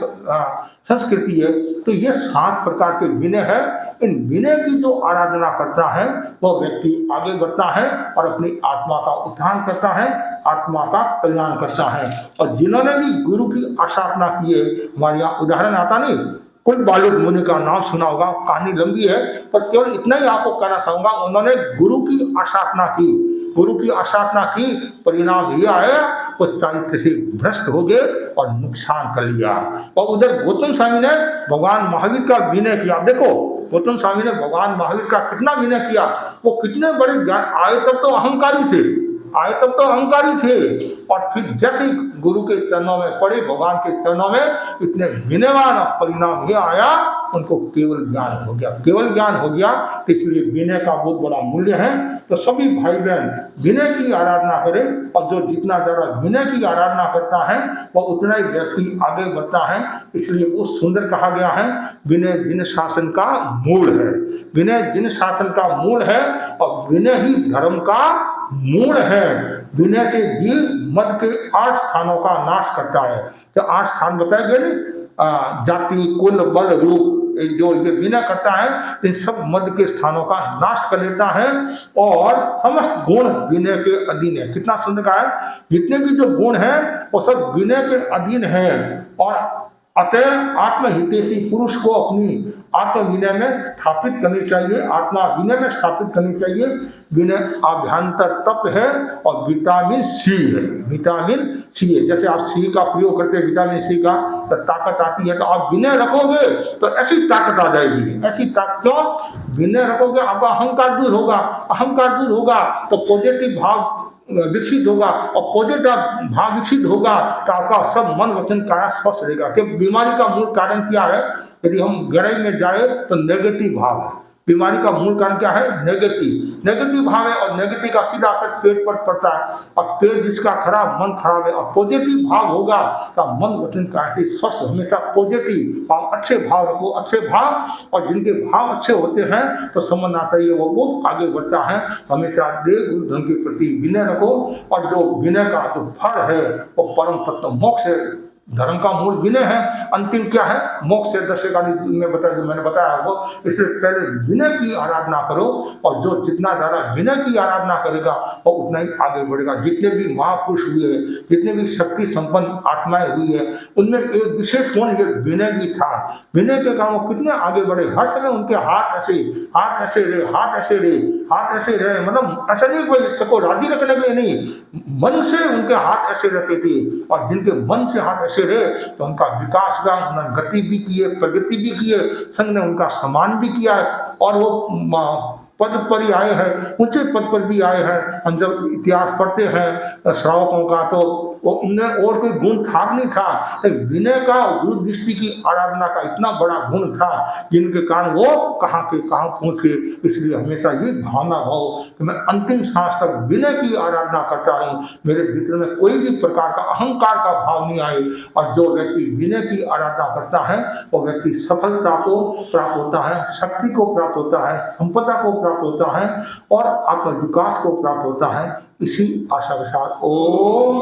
संस्कृति है। तो ये 7 प्रकार के विनय है। इन विनय की जो आराधना करता है वो व्यक्ति आगे बढ़ता है और अपनी आत्मा का उत्थान करता है, आत्मा का कल्याण करता है। और जिन्होंने भी गुरु की आराधना की है, हमारे यहाँ उदाहरण आता नहीं, कुल बालक मुनि का नाम सुना होगा, कहानी लंबी है पर केवल इतना ही आपको कहना चाहूंगा, उन्होंने गुरु की आराधना की, गुरु की आराधना की, परिणाम ये आया वो चारित्र से भ्रष्ट हो गए और नुकसान कर लिया। और उधर गौतम स्वामी ने भगवान महावीर का विनय किया। देखो गौतम स्वामी ने भगवान महावीर का कितना विनय किया, वो कितने बड़े ज्ञान आए, तब तो अहंकारी थे, आए तब तो अहंकारी थे, और फिर जैसे गुरु के चरणों में पड़े, भगवान के चरणों में इतने विनयवान, परिणाम ये आया उनको केवल ज्ञान हो गया, केवल ज्ञान हो गया। तो इसलिए विनय का बहुत बड़ा मूल्य है। तो सभी भाई बहन विनय की आराधना करें, और जो जितना ज्यादा विनय की आराधना करता है वह उतना ही व्यक्ति आगे बढ़ता है। इसलिए वो सुंदर कहा गया है, विनय जिन शासन का मूल है, विनय जिन शासन का मूल है, और विनय ही धर्म का मूल है। विनय से जीव मद के 8 स्थानों का नाश करता है। तो 8 स्थान बताए गए नहीं, जाति कुल बल रूप, जो ये विनय करता है इन सब मद के स्थानों का नाश कर लेता है, और समस्त गुण विनय के अधीन है। कितना सुंदर कहा है, जितने भी जो गुण है वो सब विनय के अधीन है। और अतः आत्महितैषी पुरुष को अपनी आत्म विनय में स्थापित करनी चाहिए, आत्मा विनय में स्थापित करनी चाहिए। विनय अभ्यंतर तप है और विटामिन सी है, विटामिन सी है। जैसे आप सी का प्रयोग करते हैं, विटामिन सी का, तो ताकत आती है। तो आप विनय रखोगे तो ऐसी ताकत आ जाएगी, ऐसी ताकत। क्यों विनय रखोगे, आपका अहंकार दूर होगा, अहंकार दूर होगा तो पॉजिटिव भाव विकसित होगा, और पॉजिटिव भाव विकसित होगा तो आपका सब मन वचन काया स्वस्थ रहेगा। कि बीमारी का मूल कारण क्या है, यदि हम गहराई में जाए तो नेगेटिव भाव है। बीमारी का मूल कारण क्या है, नेगेटिव भाव है, और नेगेटिव का सीधा असर पेट पर पड़ता है, और पेट जिसका खराब, मन खराब है। और पॉजिटिव भाव होगा तो मन वचन काया स्वस्थ, हमेशा पॉजिटिव और अच्छे भाव रखो, अच्छे भाव। और जिनके भाव अच्छे होते हैं तो समझ आता है वो बहुत आगे बढ़ता है। हमेशा देव गुरु धन के प्रति विनय रखो, और जो विनय का जो फल है वो परम तत्व मोक्ष है। धर्म का मूल विनय है, अंतिम क्या है, मोक्ष है। दशकाली में बताया, जो मैंने बताया वो। इसलिए पहले विनय की आराधना करो, और जो जितना ज्यादा विनय की आराधना करेगा वो उतना ही आगे बढ़ेगा। जितने भी महापुरुष हुए, जितने भी शक्ति संपन्न आत्माएं हुई है, उनमें एक विशेष गुण ये विनय भी था। विनय के कारण वो कितने आगे बढ़े। हर समय उनके हाथ ऐसे रहे, हाथ ऐसे रहे, मतलब ऐसा नहीं कोई सबको राजी रखने के लिए नहीं, मन से उनके हाथ ऐसे रहते थे। और जिनके मन से हाथ ऐसे रहे तो उनका विकास का, उन्होंने गति भी की है, प्रगति भी की है, संघ ने उनका सम्मान भी किया है, और वो पद पर ही आए हैं, ऊंचे पद पर भी आए हैं। हम जब इतिहास पढ़ते हैं श्रावकों का तो वो उनमें और कोई गुण था नहीं था, लेकिन विनय का और गुरु दृष्टि की आराधना का इतना बड़ा गुण था जिनके कारण वो कहाँ के कहाँ पहुँच गए। इसलिए हमेशा ये भावना भाव कि मैं अंतिम सांस तक विनय की आराधना करता रहूं, मेरे भीतर में कोई भी प्रकार का अहंकार का भाव नहीं आए। और जो व्यक्ति विनय की आराधना करता है वो व्यक्ति सफलता को प्राप्त होता है, शक्ति को प्राप्त होता है, संपदा को प्राप्त होता है, और आत्म विकास को प्राप्त होता है। इसी आशा के साथ ओम